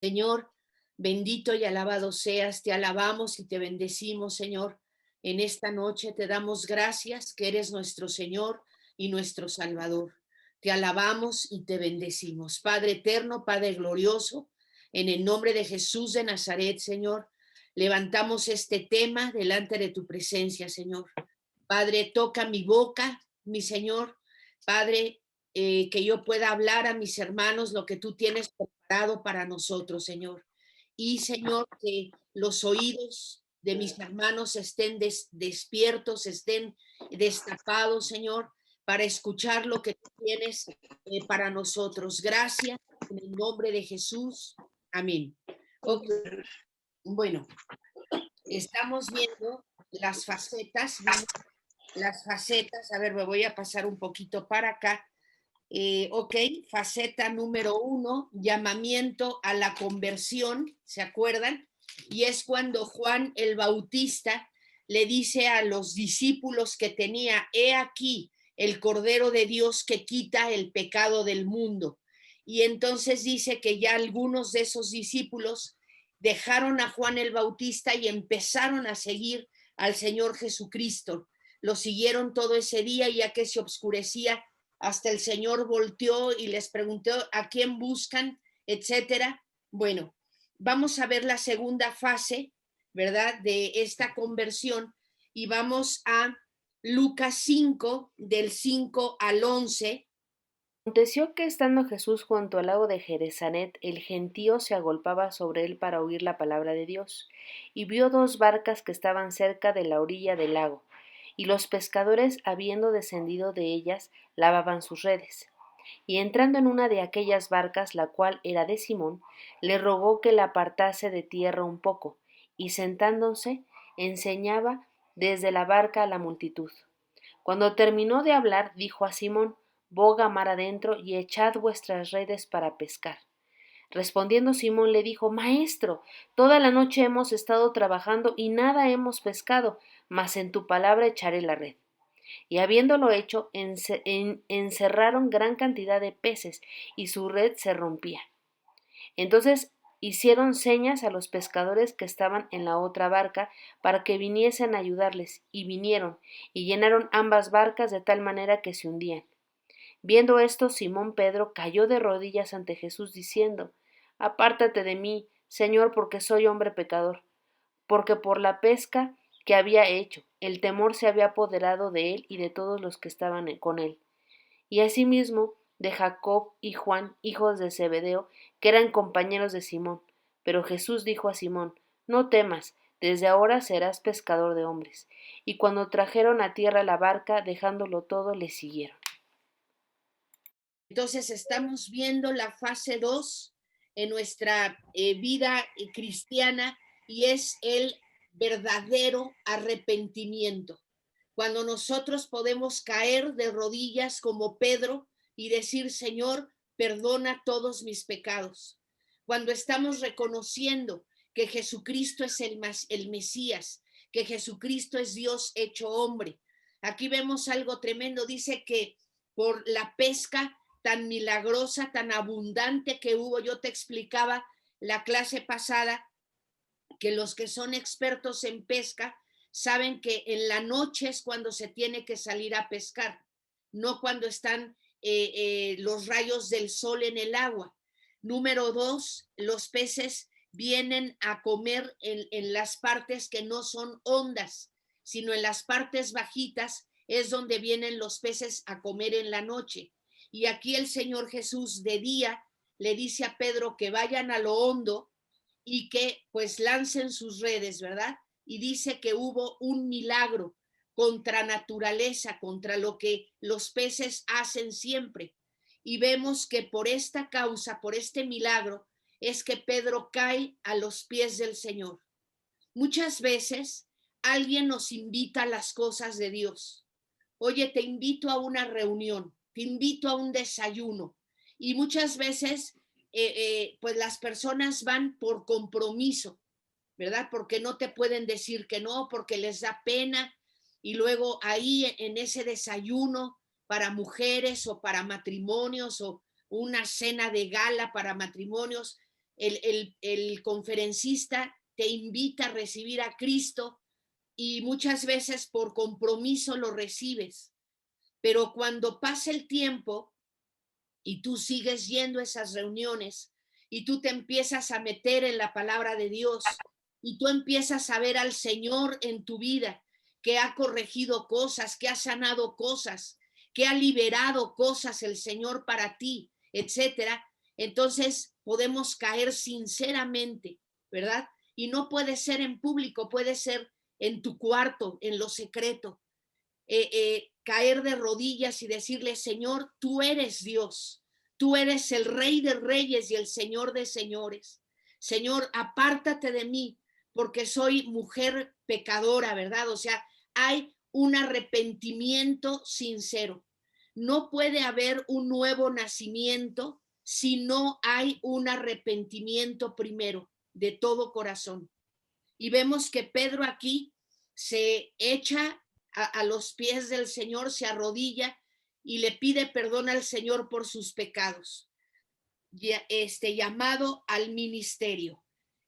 Señor, bendito y alabado seas, te alabamos y te bendecimos, Señor. En esta noche te damos gracias que eres nuestro Señor y nuestro Salvador. Te alabamos y te bendecimos. Padre eterno, Padre glorioso, en el nombre de Jesús de Nazaret, Señor, levantamos este tema delante de tu presencia, Señor. Padre, toca mi boca, mi Señor. Padre, que yo pueda hablar a mis hermanos lo que tú tienes preparado para nosotros, Señor. Y, Señor, que los oídos de mis hermanos estén despiertos, estén destapados, Señor, para escuchar lo que tú tienes para nosotros. Gracias, en el nombre de Jesús. Amén. Ok, bueno, estamos viendo las facetas, las facetas, a ver, me voy a pasar un poquito para acá. Ok, faceta número 1, llamamiento a la conversión, ¿se acuerdan? Y es cuando Juan el Bautista le dice a los discípulos que tenía, he aquí el Cordero de Dios que quita el pecado del mundo. Y entonces dice que ya algunos de esos discípulos dejaron a Juan el Bautista y empezaron a seguir al Señor Jesucristo. Lo siguieron todo ese día, ya que se oscurecía, hasta el Señor volteó y les preguntó a quién buscan, etcétera. Bueno, vamos a ver la segunda fase, ¿verdad? De esta conversión y vamos a Lucas 5, del 5 al 11. Aconteció que estando Jesús junto al lago de Genesaret, el gentío se agolpaba sobre él para oír la palabra de Dios, y vio dos barcas que estaban cerca de la orilla del lago, y los pescadores, habiendo descendido de ellas, lavaban sus redes. Y entrando en una de aquellas barcas, la cual era de Simón, le rogó que la apartase de tierra un poco, y sentándose, enseñaba desde la barca a la multitud. Cuando terminó de hablar, dijo a Simón: boga mar adentro y echad vuestras redes para pescar. Respondiendo Simón le dijo: Maestro, toda la noche hemos estado trabajando y nada hemos pescado, mas en tu palabra echaré la red. Y habiéndolo hecho, encerraron gran cantidad de peces, y su red se rompía. Entonces hicieron señas a los pescadores que estaban en la otra barca para que viniesen a ayudarles, y vinieron, y llenaron ambas barcas de tal manera que se hundían. Viendo esto, Simón Pedro cayó de rodillas ante Jesús, diciendo: Apártate de mí, Señor, porque soy hombre pecador. Porque por la pesca que había hecho, el temor se había apoderado de él y de todos los que estaban con él. Y asimismo de Jacob y Juan, hijos de Zebedeo, que eran compañeros de Simón. Pero Jesús dijo a Simón: No temas, desde ahora serás pescador de hombres. Y cuando trajeron a tierra la barca, dejándolo todo, le siguieron. Entonces estamos viendo la fase 2 en nuestra vida cristiana y es el verdadero arrepentimiento. Cuando nosotros podemos caer de rodillas como Pedro y decir: Señor, perdona todos mis pecados. Cuando estamos reconociendo que Jesucristo es el Mesías, que Jesucristo es Dios hecho hombre. Aquí vemos algo tremendo. Dice que por la pesca tan milagrosa, tan abundante que hubo, yo te explicaba la clase pasada que los que son expertos en pesca saben que en la noche es cuando se tiene que salir a pescar, no cuando están los rayos del sol en el agua. Número 2, los peces vienen a comer en las partes que no son hondas, sino en las partes bajitas es donde vienen los peces a comer en la noche. Y aquí el Señor Jesús de día le dice a Pedro que vayan a lo hondo y que pues lancen sus redes, ¿verdad? Y dice que hubo un milagro contra naturaleza, contra lo que los peces hacen siempre. Y vemos que por esta causa, por este milagro, es que Pedro cae a los pies del Señor. Muchas veces alguien nos invita a las cosas de Dios. Oye, te invito a una reunión, te invito a un desayuno. Y muchas veces, pues las personas van por compromiso, ¿verdad? Porque no te pueden decir que no, porque les da pena. Y luego ahí en ese desayuno para mujeres o para matrimonios o una cena de gala para matrimonios, el conferencista te invita a recibir a Cristo y muchas veces por compromiso lo recibes, pero cuando pasa el tiempo y tú sigues yendo a esas reuniones y tú te empiezas a meter en la palabra de Dios y tú empiezas a ver al Señor en tu vida, que ha corregido cosas, que ha sanado cosas, que ha liberado cosas el Señor para ti, etcétera, entonces podemos caer sinceramente, ¿verdad? Y no puede ser en público, puede ser en tu cuarto, en lo secreto. Caer de rodillas y decirle, Señor, tú eres Dios, tú eres el Rey de Reyes y el Señor de Señores. Señor, apártate de mí, porque soy mujer pecadora, ¿verdad? O sea, hay un arrepentimiento sincero. No puede haber un nuevo nacimiento si no hay un arrepentimiento primero de todo corazón. Y vemos que Pedro aquí se echa a los pies del Señor, se arrodilla y le pide perdón al Señor por sus pecados. Llamado al ministerio.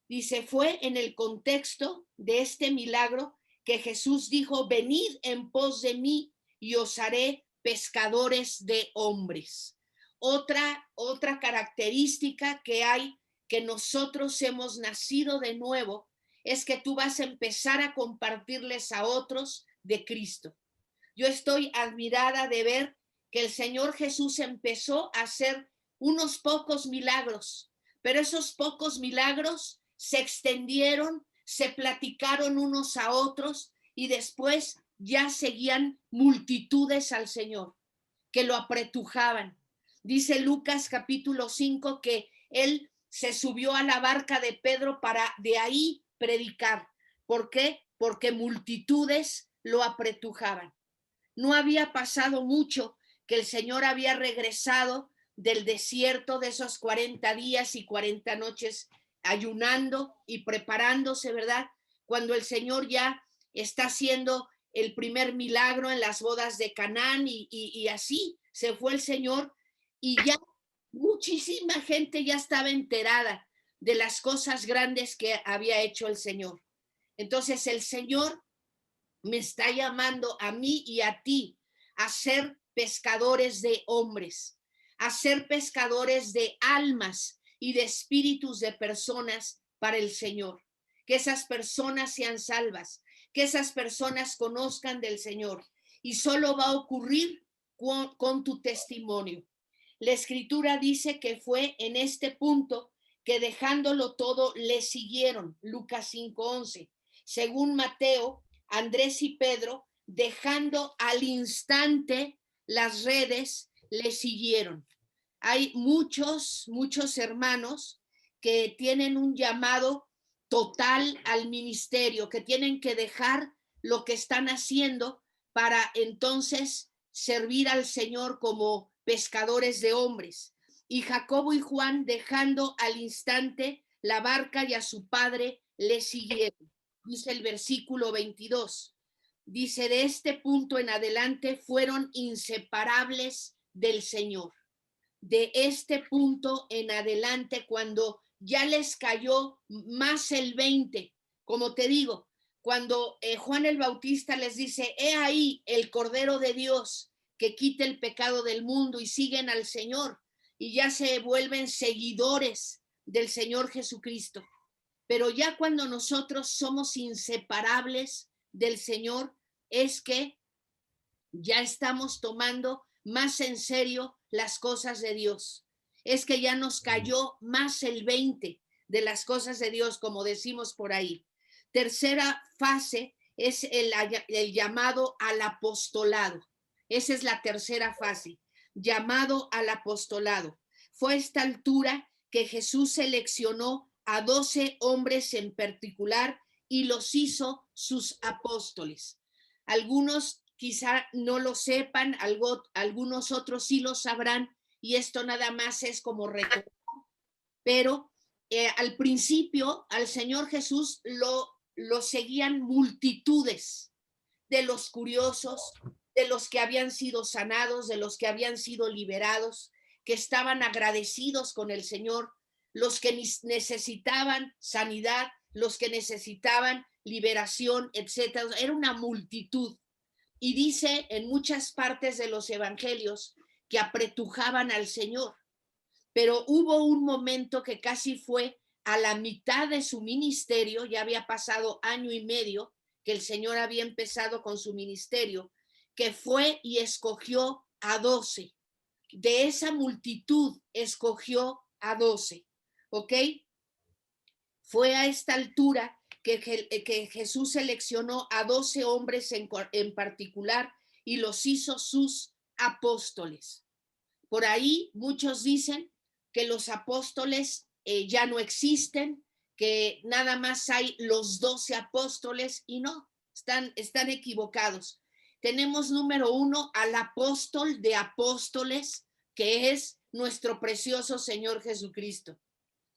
Dice, fue en el contexto de este milagro que Jesús dijo, venid en pos de mí y os haré pescadores de hombres. Otra característica que hay, que nosotros hemos nacido de nuevo, es que tú vas a empezar a compartirles a otros de Cristo. Yo estoy admirada de ver que el Señor Jesús empezó a hacer unos pocos milagros, pero esos pocos milagros se extendieron, se platicaron unos a otros y después ya seguían multitudes al Señor, que lo apretujaban. Dice Lucas capítulo 5 que él se subió a la barca de Pedro para de ahí predicar. ¿Por qué? Porque multitudes lo apretujaban. No había pasado mucho que el Señor había regresado del desierto de esos 40 días y 40 noches ayunando y preparándose, ¿verdad? Cuando el Señor ya está haciendo el primer milagro en las bodas de Canaán y así se fue el Señor y ya muchísima gente ya estaba enterada de las cosas grandes que había hecho el Señor. Entonces el Señor me está llamando a mí y a ti a ser pescadores de hombres, a ser pescadores de almas y de espíritus de personas para el Señor. Que esas personas sean salvas, que esas personas conozcan del Señor. Y solo va a ocurrir con tu testimonio. La Escritura dice que fue en este punto que dejándolo todo le siguieron. Lucas 5:11. Según Mateo, Andrés y Pedro, dejando al instante las redes, le siguieron. Hay muchos hermanos que tienen un llamado total al ministerio, que tienen que dejar lo que están haciendo para entonces servir al Señor como pescadores de hombres. Y Jacobo y Juan, dejando al instante la barca y a su padre, le siguieron. Dice el versículo 22. Dice, de este punto en adelante fueron inseparables del Señor. De este punto en adelante, cuando ya les cayó más el 20, como te digo, cuando Juan el Bautista les dice, he ahí el Cordero de Dios que quita el pecado del mundo, y siguen al Señor y ya se vuelven seguidores del Señor Jesucristo. Pero ya cuando nosotros somos inseparables del Señor, es que ya estamos tomando más en serio las cosas de Dios. Es que ya nos cayó más el 20 de las cosas de Dios, como decimos por ahí. Tercera fase es el llamado al apostolado. Esa es la tercera fase, llamado al apostolado. Fue a esta altura que Jesús seleccionó a 12 hombres en particular y los hizo sus apóstoles. Algunos quizá no lo sepan, algunos otros sí lo sabrán, y esto nada más es como recordar, pero al principio al Señor Jesús lo seguían multitudes de los curiosos, de los que habían sido sanados, de los que habían sido liberados, que estaban agradecidos con el Señor los que necesitaban sanidad, los que necesitaban liberación, etcétera. Era una multitud. Y dice en muchas partes de los evangelios que apretujaban al Señor. Pero hubo un momento que casi fue a la mitad de su ministerio, ya había pasado 1.5 años que el Señor había empezado con su ministerio, que fue y escogió a 12. De esa multitud escogió a 12, ¿ok? Fue a esta altura que Jesús seleccionó a 12 hombres en particular y los hizo sus apóstoles. Por ahí muchos dicen que los apóstoles ya no existen, que nada más hay los 12 apóstoles, y no, están equivocados. Tenemos número 1 al apóstol de apóstoles, que es nuestro precioso Señor Jesucristo.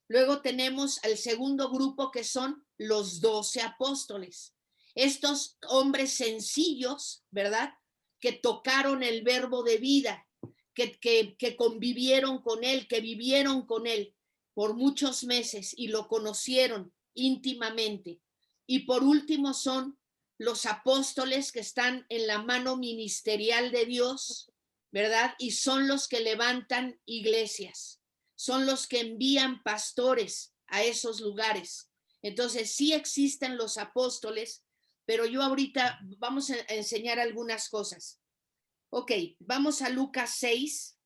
Luego tenemos el segundo grupo, que son los 12 apóstoles. Estos hombres sencillos, ¿verdad? Que tocaron el verbo de vida, que convivieron con él, que vivieron con él por muchos meses y lo conocieron íntimamente. Y por último son los apóstoles que están en la mano ministerial de Dios, ¿verdad? Y son los que levantan iglesias, son los que envían pastores a esos lugares. Entonces sí existen los apóstoles, pero yo ahorita vamos a enseñar algunas cosas. Ok, vamos a Lucas 6,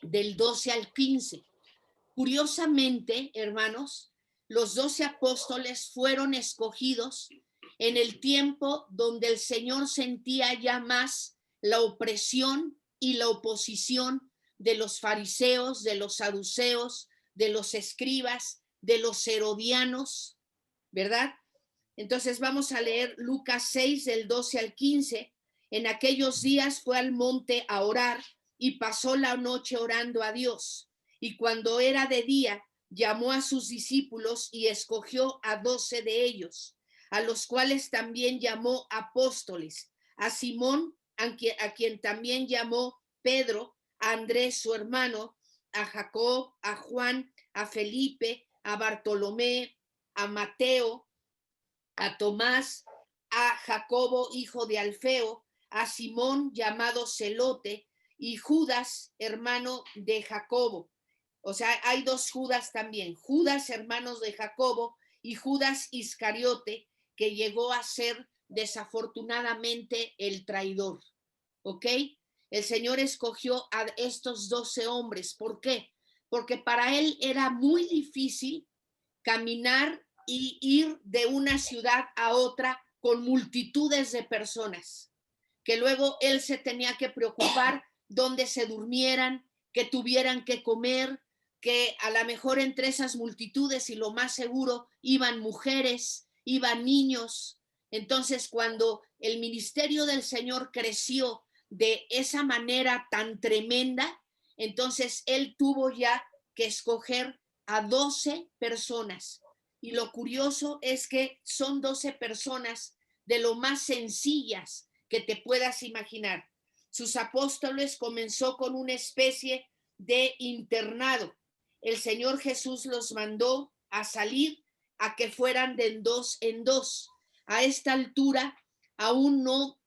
del 12 al 15. Curiosamente, hermanos, los 12 apóstoles fueron escogidos en el tiempo donde el Señor sentía ya más la opresión y la oposición de los fariseos, de los saduceos, de los escribas, de los herodianos, ¿verdad? Entonces vamos a leer Lucas 6, del 12 al 15. En aquellos días fue al monte a orar y pasó la noche orando a Dios. Y cuando era de día, llamó a sus discípulos y escogió a 12 de ellos, a los cuales también llamó apóstoles, a Simón, a quien también llamó Pedro, a Andrés su hermano, a Jacob, a Juan, a Felipe, a Bartolomé, a Mateo, a Tomás, a Jacobo, hijo de Alfeo, a Simón, llamado Celote, y Judas, hermano de Jacobo. O sea, hay 2 Judas también, Judas, hermanos de Jacobo, y Judas Iscariote, que llegó a ser desafortunadamente el traidor. ¿Ok? El Señor escogió a estos 12 hombres. ¿Por qué? Porque para él era muy difícil caminar y ir de una ciudad a otra con multitudes de personas, que luego él se tenía que preocupar dónde se durmieran, que tuvieran que comer, que a lo mejor entre esas multitudes, y lo más seguro, iban mujeres, iban niños. Entonces, cuando el ministerio del Señor creció de esa manera tan tremenda, entonces él tuvo ya que escoger a 12 personas. Y lo curioso es que son 12 personas de lo más sencillas que te puedas imaginar. Sus apóstoles comenzó con una especie de internado. El Señor Jesús los mandó a salir, a que fueran de 2 en 2. A esta altura aún no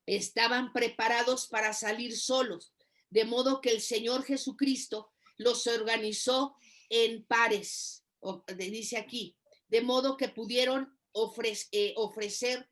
estaban preparados para salir solos, de modo que el Señor Jesucristo los organizó en pares, dice aquí, de modo que pudieron ofrecer,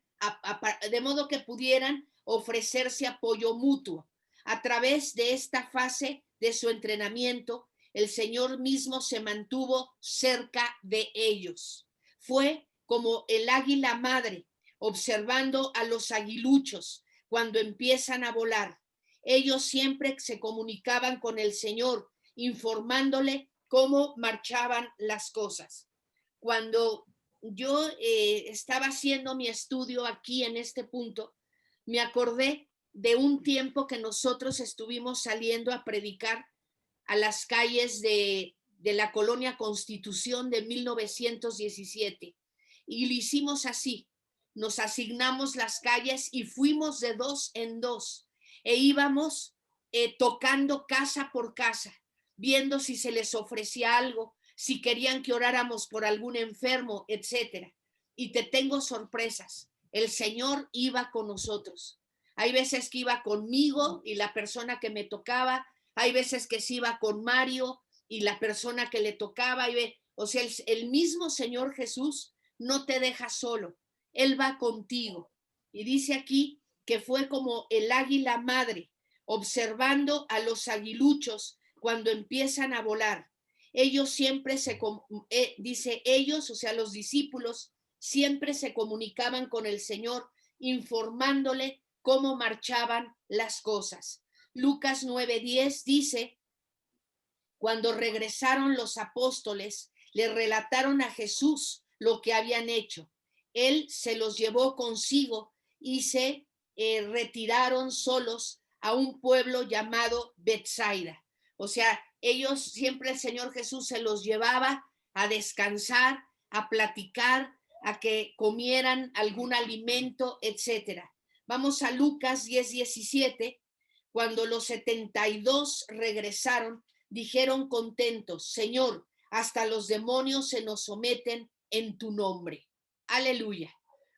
de modo que pudieran ofrecerse apoyo mutuo. A través de esta fase de su entrenamiento, el Señor mismo se mantuvo cerca de ellos. Fue como el águila madre, observando a los aguiluchos cuando empiezan a volar. Ellos siempre se comunicaban con el Señor, informándole cómo marchaban las cosas. Cuando yo estaba haciendo mi estudio aquí en este punto, me acordé de un tiempo que nosotros estuvimos saliendo a predicar a las calles de la colonia Constitución de 1917. Y lo hicimos así. Nos asignamos las calles y fuimos de 2 en 2 e íbamos tocando casa por casa, viendo si se les ofrecía algo, si querían que oráramos por algún enfermo, etcétera. Y te tengo sorpresas. El Señor iba con nosotros. Hay veces que iba conmigo y la persona que me tocaba, hay veces que se iba con Mario y la persona que le tocaba, o sea, el mismo Señor Jesús no te deja solo, Él va contigo. Y dice aquí que fue como el águila madre, observando a los aguiluchos cuando empiezan a volar. Ellos siempre dice ellos, o sea, los discípulos, siempre se comunicaban con el Señor, informándole cómo marchaban las cosas. Lucas 9:10 dice, cuando regresaron los apóstoles, le relataron a Jesús lo que habían hecho. Él se los llevó consigo y se retiraron solos a un pueblo llamado Betsaida. O sea, ellos siempre el Señor Jesús se los llevaba a descansar, a platicar, a que comieran algún alimento, etcétera. Vamos a Lucas 10:17. Cuando los 72 regresaron, dijeron contentos, Señor, hasta los demonios se nos someten en tu nombre. Aleluya.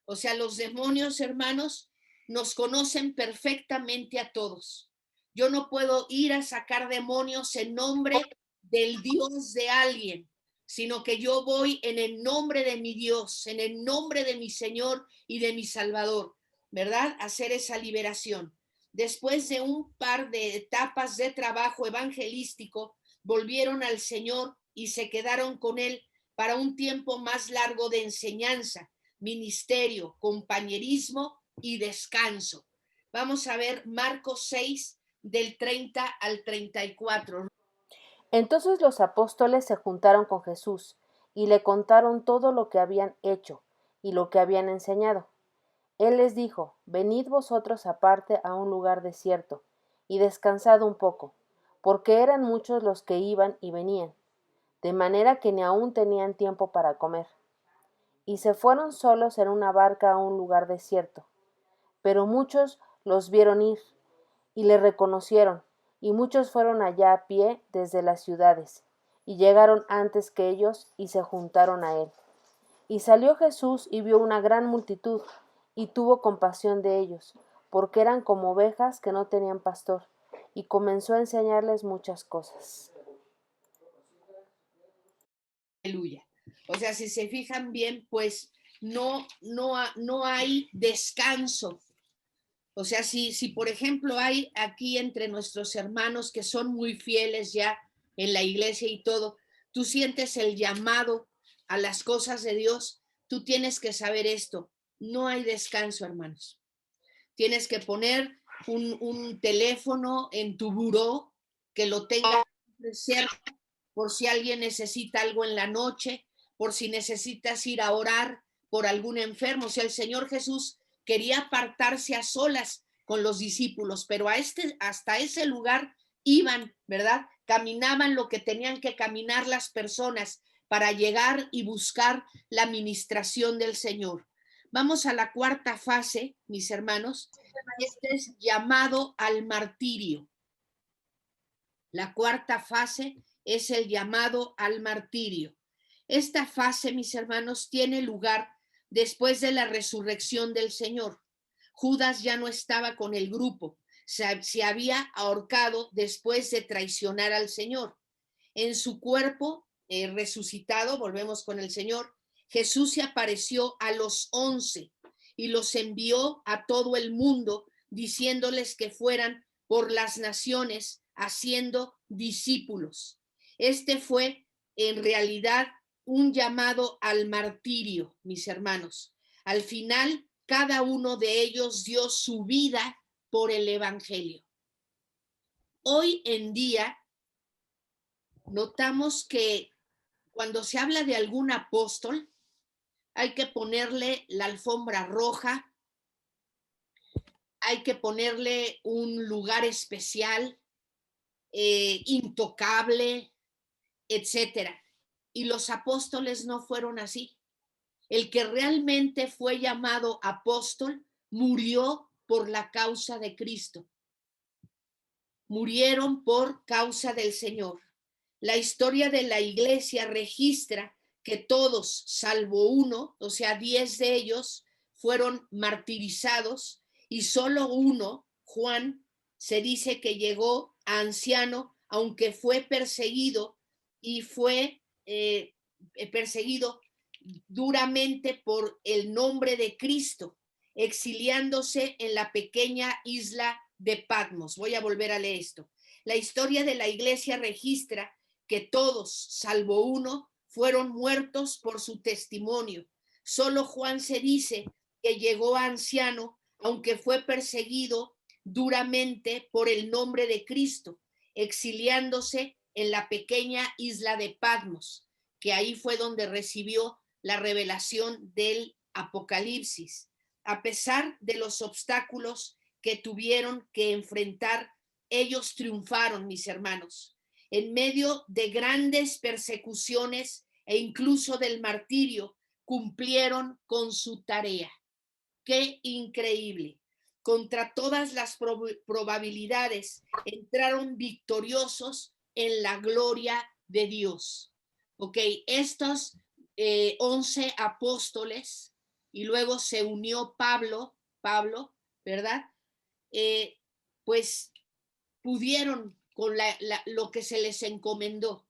O sea, los demonios, hermanos, nos conocen perfectamente a todos. Yo no puedo ir a sacar demonios en nombre del Dios de alguien, sino que yo voy en el nombre de mi Dios, en el nombre de mi Señor y de mi Salvador, ¿verdad? Hacer esa liberación. Después de un par de etapas de trabajo evangelístico, volvieron al Señor y se quedaron con Él para un tiempo más largo de enseñanza, ministerio, compañerismo y descanso. Vamos a ver Marcos 6, del 30 al 34. Entonces los apóstoles se juntaron con Jesús y le contaron todo lo que habían hecho y lo que habían enseñado. Él les dijo, venid vosotros aparte a un lugar desierto, y descansad un poco, porque eran muchos los que iban y venían, de manera que ni aún tenían tiempo para comer. Y se fueron solos en una barca a un lugar desierto. Pero muchos los vieron ir, y le reconocieron, y muchos fueron allá a pie desde las ciudades, y llegaron antes que ellos, y se juntaron a él. Y salió Jesús y vio una gran multitud, y tuvo compasión de ellos, porque eran como ovejas que no tenían pastor, y comenzó a enseñarles muchas cosas. Aleluya. O sea, si se fijan bien, pues no hay descanso. O sea, si por ejemplo hay aquí entre nuestros hermanos que son muy fieles ya en la iglesia y todo, tú sientes el llamado a las cosas de Dios, tú tienes que saber esto, no hay descanso, hermanos. Tienes que poner un teléfono en tu buró, que lo tengas cerca, por si alguien necesita algo en la noche, por si necesitas ir a orar por algún enfermo. O sea, el Señor Jesús quería apartarse a solas con los discípulos, pero hasta ese lugar iban, ¿verdad? Caminaban lo que tenían que caminar las personas para llegar y buscar la ministración del Señor. Vamos a la cuarta fase, mis hermanos. Este es llamado al martirio. La cuarta fase es el llamado al martirio. Esta fase, mis hermanos, tiene lugar después de la resurrección del Señor. Judas ya no estaba con el grupo, se había ahorcado después de traicionar al Señor. En su cuerpo resucitado, volvemos con el Señor, Jesús se apareció a los 11 y los envió a todo el mundo diciéndoles que fueran por las naciones haciendo discípulos. Este fue en realidad un llamado al martirio, mis hermanos. Al final, cada uno de ellos dio su vida por el evangelio. Hoy en día, notamos que cuando se habla de algún apóstol, hay que ponerle la alfombra roja, hay que ponerle un lugar especial, intocable, etcétera. Y los apóstoles no fueron así. El que realmente fue llamado apóstol murió por la causa de Cristo. Murieron por causa del Señor. La historia de la iglesia registra que todos, salvo uno, o sea, 10 de ellos, fueron martirizados y solo uno, Juan, se dice que llegó a anciano, aunque fue perseguido y fue perseguido duramente por el nombre de Cristo, exiliándose en la pequeña isla de Patmos. Voy a volver a leer esto. La historia de la iglesia registra que todos, salvo uno, fueron muertos por su testimonio. Solo Juan se dice que llegó a anciano, aunque fue perseguido duramente por el nombre de Cristo, exiliándose en la pequeña isla de Patmos, que ahí fue donde recibió la revelación del Apocalipsis. A pesar de los obstáculos que tuvieron que enfrentar, ellos triunfaron, mis hermanos. En medio de grandes persecuciones e incluso del martirio, cumplieron con su tarea. ¡Qué increíble! Contra todas las probabilidades, entraron victoriosos en la gloria de Dios. Ok, estos 11 apóstoles, y luego se unió Pablo, ¿verdad? Eh, pues pudieron con lo que se les encomendó,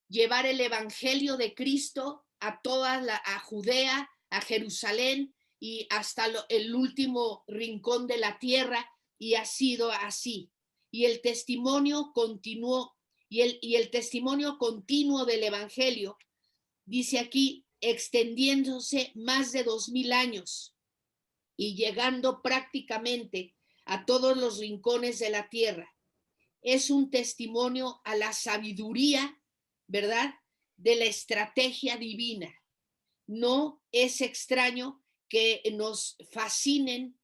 llevar el evangelio de Cristo a a Judea, a Jerusalén y hasta el último rincón de la tierra, y ha sido así. Y el testimonio continuó, y el testimonio continuo del evangelio, dice aquí, extendiéndose más de 2000 años y llegando prácticamente a todos los rincones de la tierra. Es un testimonio a la sabiduría, ¿verdad?, de la estrategia divina. No es extraño que nos fascinen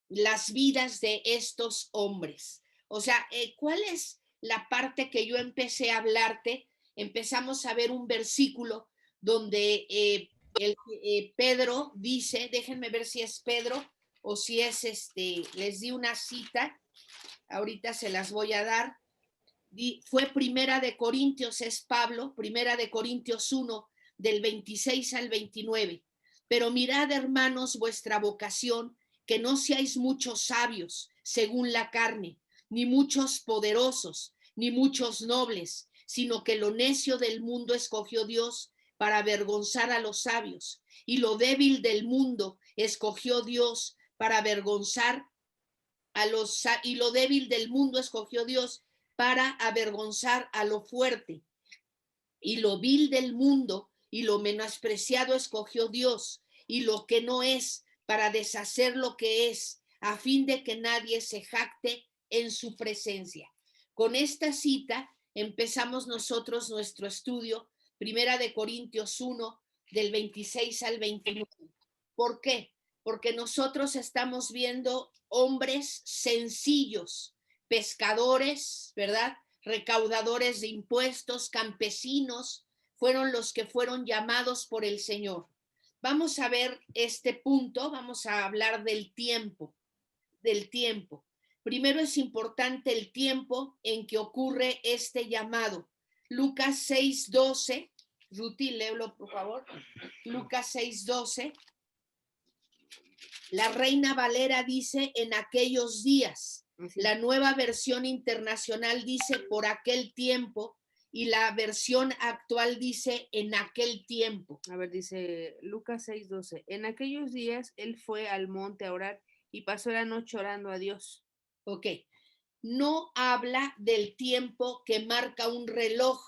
las vidas de estos hombres. O sea, ¿cuál es la parte que yo empecé a hablarte? Empezamos a ver un versículo donde Pedro dice, déjenme ver si es Pedro o si es les di una cita, ahorita se las voy a dar. Fue Primera de Corintios, es Pablo, Primera de Corintios 1, del 26 al 29. Pero mirad, hermanos, vuestra vocación, que no seáis muchos sabios según la carne, ni muchos poderosos, ni muchos nobles, sino que lo necio del mundo escogió Dios para avergonzar a los sabios, y lo débil del mundo escogió Dios para avergonzar y lo débil del mundo escogió Dios para avergonzar a lo fuerte, y lo vil del mundo y lo menospreciado escogió Dios, y lo que no es, para deshacer lo que es, a fin de que nadie se jacte en su presencia. Con esta cita empezamos nosotros nuestro estudio, Primera de Corintios 1, del 26 al 29. ¿Por qué? Porque nosotros estamos viendo hombres sencillos, pescadores, ¿verdad?, recaudadores de impuestos, campesinos, fueron los que fueron llamados por el Señor. Vamos a ver este punto, vamos a hablar del tiempo, del tiempo. Primero es importante el tiempo en que ocurre este llamado. Lucas 6:12, Ruti, léelo por favor. Lucas 6:12. La Reina Valera dice en aquellos días. La Nueva Versión Internacional dice por aquel tiempo, y la versión actual dice en aquel tiempo. A ver, dice Lucas 6:12. En aquellos días él fue al monte a orar y pasó la noche orando a Dios. Ok. No habla del tiempo que marca un reloj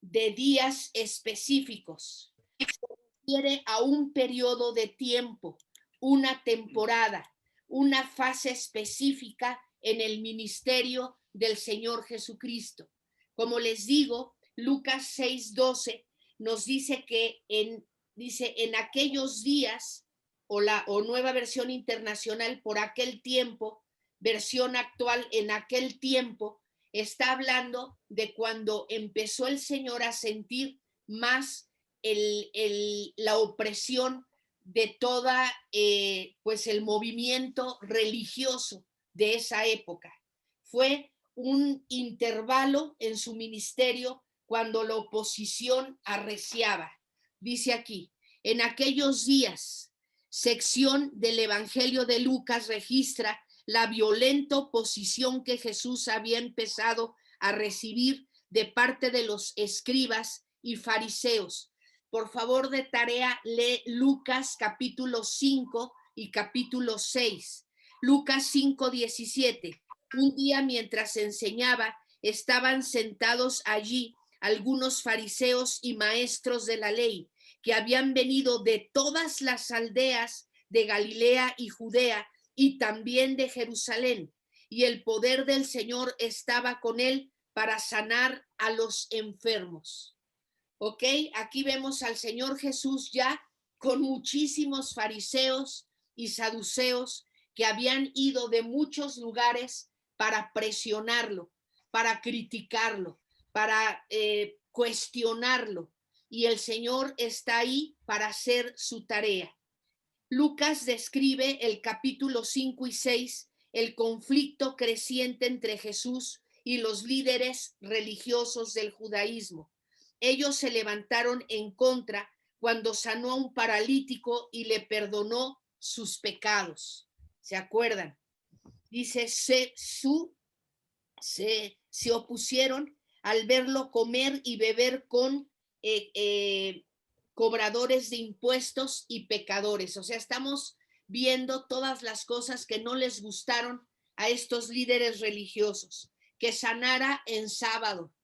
de días específicos. Se refiere a un periodo de tiempo, una temporada, una fase específica en el ministerio del Señor Jesucristo. Como les digo, Lucas 6:12 nos dice que en aquellos días, o Nueva Versión Internacional, por aquel tiempo, versión actual, en aquel tiempo, está hablando de cuando empezó el Señor a sentir más la opresión de toda, pues el movimiento religioso de esa época. Fue un intervalo en su ministerio cuando la oposición arreciaba. Dice aquí, en aquellos días, sección del Evangelio de Lucas registra la violenta oposición que Jesús había empezado a recibir de parte de los escribas y fariseos. Por favor, de tarea, lee Lucas capítulo 5 y capítulo 6. Lucas 5:17. Un día mientras enseñaba, estaban sentados allí algunos fariseos y maestros de la ley que habían venido de todas las aldeas de Galilea y Judea y también de Jerusalén, y el poder del Señor estaba con él para sanar a los enfermos. ¿Ok? Aquí vemos al Señor Jesús ya con muchísimos fariseos y saduceos que habían ido de muchos lugares para presionarlo, para criticarlo, para cuestionarlo. Y el Señor está ahí para hacer su tarea. Lucas describe el capítulo 5 y 6, el conflicto creciente entre Jesús y los líderes religiosos del judaísmo. Ellos se levantaron en contra cuando sanó a un paralítico y le perdonó sus pecados. ¿Se acuerdan? Dice, se opusieron al verlo comer y beber con cobradores de impuestos y pecadores. O sea, estamos viendo todas las cosas que no les gustaron a estos líderes religiosos. Que sanara en sábado,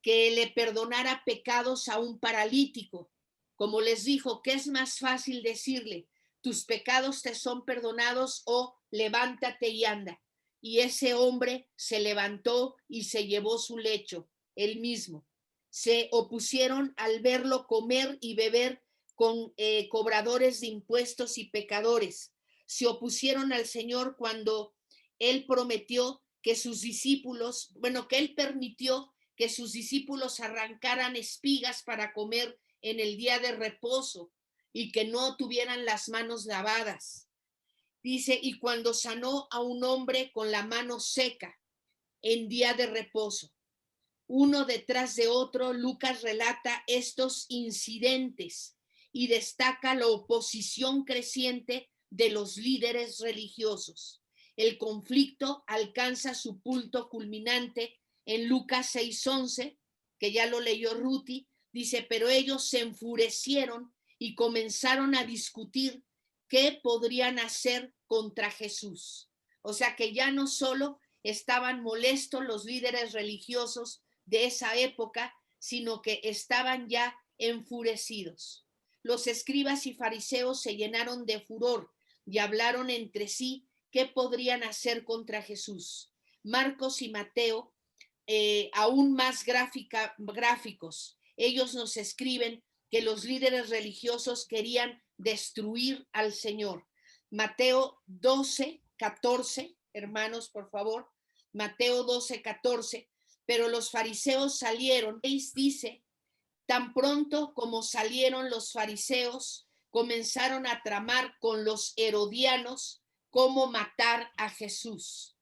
que le perdonara pecados a un paralítico. Como les dijo, ¿qué es más fácil decirle? Tus pecados te son perdonados o levántate y anda. Y ese hombre se levantó y se llevó su lecho, él mismo. Se opusieron al verlo comer y beber con cobradores de impuestos y pecadores. Se opusieron al Señor cuando él prometió que sus discípulos, que él permitió que sus discípulos arrancaran espigas para comer en el día de reposo y que no tuvieran las manos lavadas. Dice, y cuando sanó a un hombre con la mano seca en día de reposo. Uno detrás de otro, Lucas relata estos incidentes y destaca la oposición creciente de los líderes religiosos. El conflicto alcanza su punto culminante en Lucas 6:11, que ya lo leyó Ruti, dice, pero ellos se enfurecieron y comenzaron a discutir qué podrían hacer contra Jesús. O sea que ya no solo estaban molestos los líderes religiosos de esa época, sino que estaban ya enfurecidos. Los escribas y fariseos se llenaron de furor y hablaron entre sí qué podrían hacer contra Jesús. Marcos y Mateo, aún más gráficos, ellos nos escriben que los líderes religiosos querían destruir al Señor. Mateo 12:14, hermanos, por favor, Mateo 12:14, pero los fariseos salieron, dice, tan pronto como salieron los fariseos, comenzaron a tramar con los herodianos cómo matar a Jesús.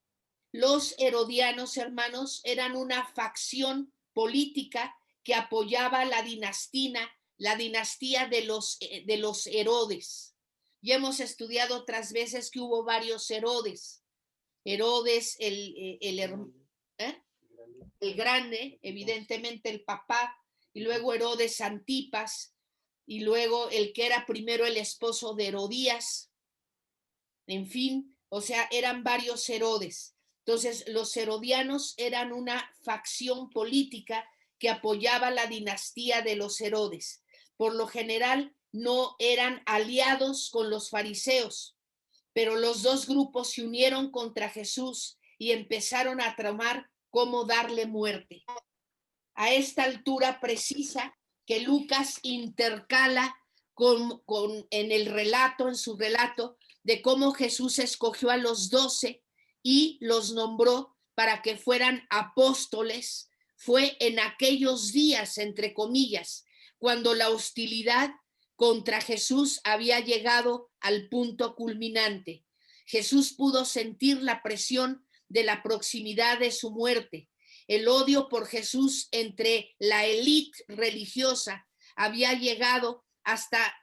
Los herodianos, hermanos, eran una facción política que apoyaba la dinastía de los Herodes. Y hemos estudiado otras veces que hubo varios Herodes. Herodes, el grande, evidentemente el papá, y luego Herodes Antipas, y luego el que era primero el esposo de Herodías. En fin, o sea, eran varios Herodes. Entonces, los herodianos eran una facción política que apoyaba la dinastía de los Herodes. Por lo general, no eran aliados con los fariseos, pero los dos grupos se unieron contra Jesús y empezaron a tramar cómo darle muerte. A esta altura precisa que Lucas intercala en su relato, de cómo Jesús escogió a los 12 y los nombró para que fueran apóstoles. Fue en aquellos días, entre comillas, cuando la hostilidad contra Jesús había llegado al punto culminante. Jesús pudo sentir la presión de la proximidad de su muerte. El odio por Jesús entre la élite religiosa había llegado hasta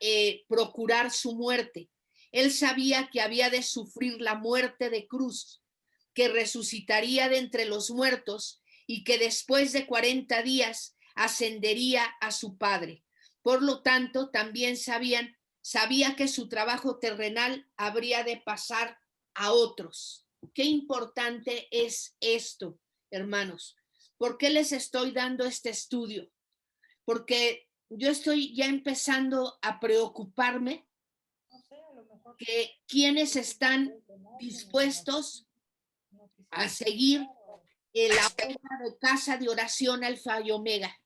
procurar su muerte. Él sabía que había de sufrir la muerte de cruz, que resucitaría de entre los muertos y que después de 40 días ascendería a su Padre. Por lo tanto, también sabía que su trabajo terrenal habría de pasar a otros. Qué importante es esto, hermanos. ¿Por qué les estoy dando este estudio? Porque yo estoy ya empezando a preocuparme que quienes están dispuestos a seguir la obra de casa de oración Alfa y Omega.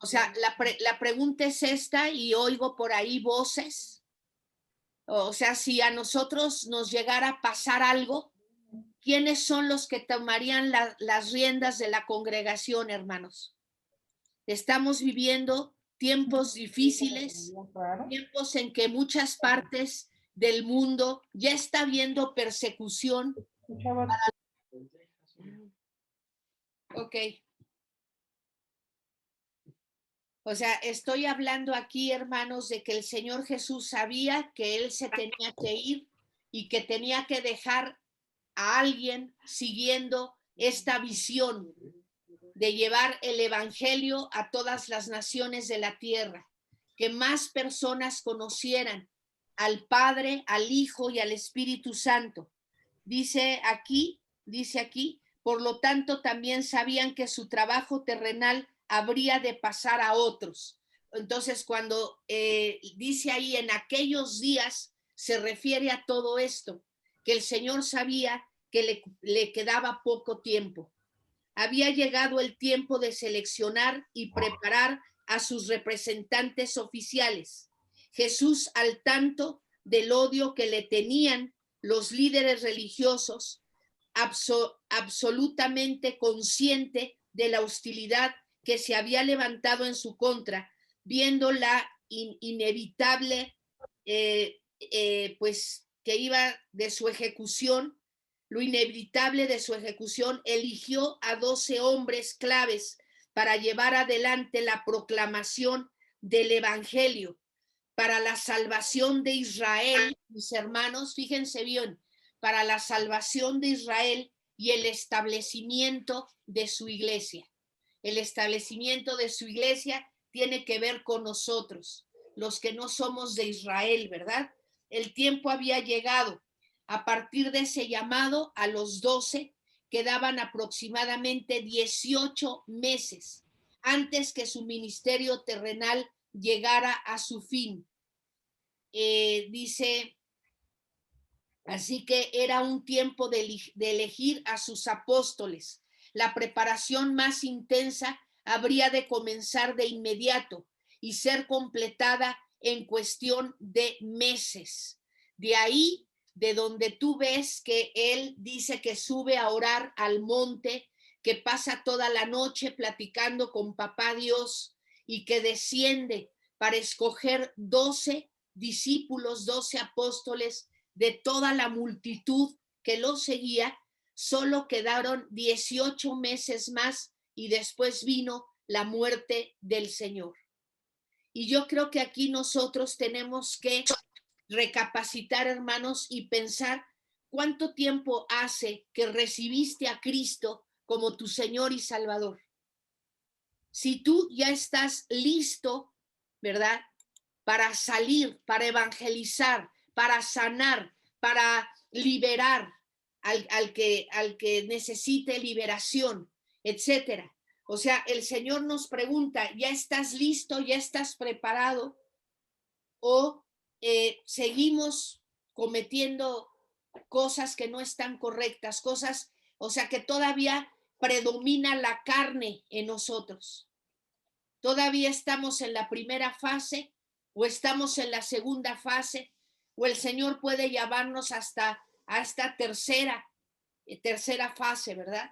O sea, la pregunta es esta y oigo por ahí voces. O sea, si a nosotros nos llegara a pasar algo, ¿quiénes son los que tomarían las riendas de la congregación, hermanos? Estamos viviendo tiempos difíciles, tiempos en que muchas partes del mundo ya está habiendo persecución. Ok. O sea, estoy hablando aquí, hermanos, de que el Señor Jesús sabía que Él se tenía que ir y que tenía que dejar a alguien siguiendo esta visión de llevar el evangelio a todas las naciones de la tierra, que más personas conocieran al Padre, al Hijo y al Espíritu Santo. Dice aquí, por lo tanto también sabían que su trabajo terrenal habría de pasar a otros. Entonces, cuando dice ahí en aquellos días, se refiere a todo esto, que el Señor sabía que le quedaba poco tiempo. Había llegado el tiempo de seleccionar y preparar a sus representantes oficiales. Jesús, al tanto del odio que le tenían los líderes religiosos, absolutamente consciente de la hostilidad que se había levantado en su contra, viendo la inevitable, pues que iba de su ejecución, lo inevitable de su ejecución, eligió a 12 hombres claves para llevar adelante la proclamación del Evangelio para la salvación de Israel, mis hermanos, fíjense bien, para la salvación de Israel y el establecimiento de su iglesia. El establecimiento de su iglesia tiene que ver con nosotros, los que no somos de Israel, ¿verdad? El tiempo había llegado. A partir de ese llamado, a los 12 quedaban aproximadamente 18 meses antes que su ministerio terrenal llegara a su fin. Dice, así que era un tiempo de elegir a sus apóstoles. La preparación más intensa habría de comenzar de inmediato y ser completada en cuestión de meses. De ahí, de donde tú ves que él dice que sube a orar al monte, que pasa toda la noche platicando con Papá Dios y que desciende para escoger 12 discípulos, 12 apóstoles de toda la multitud que lo seguía. Solo quedaron 18 meses más y después vino la muerte del Señor. Y yo creo que aquí nosotros tenemos que recapacitar, hermanos, y pensar cuánto tiempo hace que recibiste a Cristo como tu Señor y Salvador. Si tú ya estás listo, ¿verdad? Para salir, para evangelizar, para sanar, para liberar al que necesite liberación, etcétera. O sea, el Señor nos pregunta, ¿ya estás listo? ¿Ya estás preparado? ¿O seguimos cometiendo cosas que no están correctas, cosas, o sea, que todavía predomina la carne en nosotros? Todavía estamos en la primera fase o estamos en la segunda fase, o el Señor puede llevarnos hasta a esta tercera fase, ¿verdad?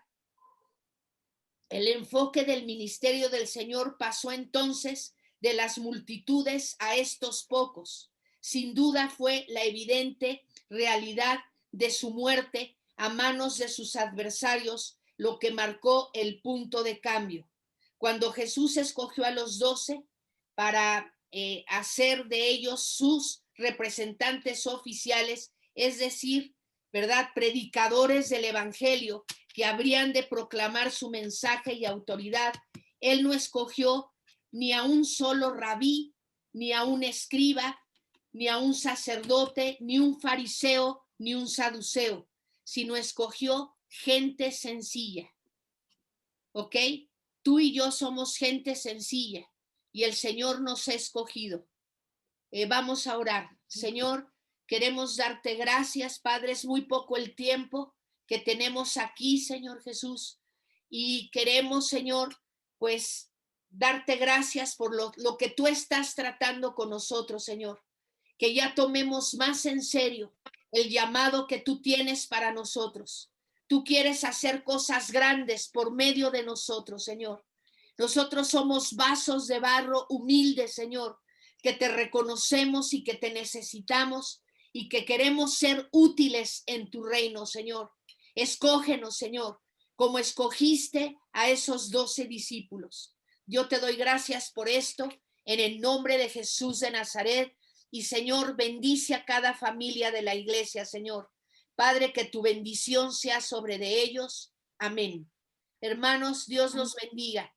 El enfoque del ministerio del Señor pasó entonces de las multitudes a estos pocos. Sin duda fue la evidente realidad de su muerte a manos de sus adversarios, lo que marcó el punto de cambio. Cuando Jesús escogió a los 12 para hacer de ellos sus representantes oficiales, es decir, ¿verdad? Predicadores del Evangelio que habrían de proclamar su mensaje y autoridad. Él no escogió ni a un solo rabí, ni a un escriba, ni a un sacerdote, ni un fariseo, ni un saduceo, sino escogió gente sencilla. ¿Ok? Tú y yo somos gente sencilla y el Señor nos ha escogido. Vamos a orar. Señor, queremos darte gracias, Padre, es muy poco el tiempo que tenemos aquí, Señor Jesús, y queremos, Señor, pues darte gracias por lo que tú estás tratando con nosotros, Señor, que ya tomemos más en serio el llamado que tú tienes para nosotros. Tú quieres hacer cosas grandes por medio de nosotros, Señor. Nosotros somos vasos de barro humildes, Señor, que te reconocemos y que te necesitamos y que queremos ser útiles en tu reino, Señor. Escógenos, Señor, como escogiste a esos 12 discípulos. Yo te doy gracias por esto en el nombre de Jesús de Nazaret. Y Señor, bendice a cada familia de la iglesia, Señor. Padre, que tu bendición sea sobre de ellos. Amén. Hermanos, Dios los bendiga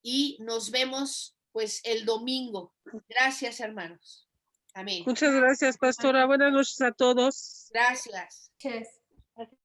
y nos vemos pues el domingo. Gracias, hermanos. Amén. Muchas gracias, pastora. Buenas noches a todos. Gracias. Gracias.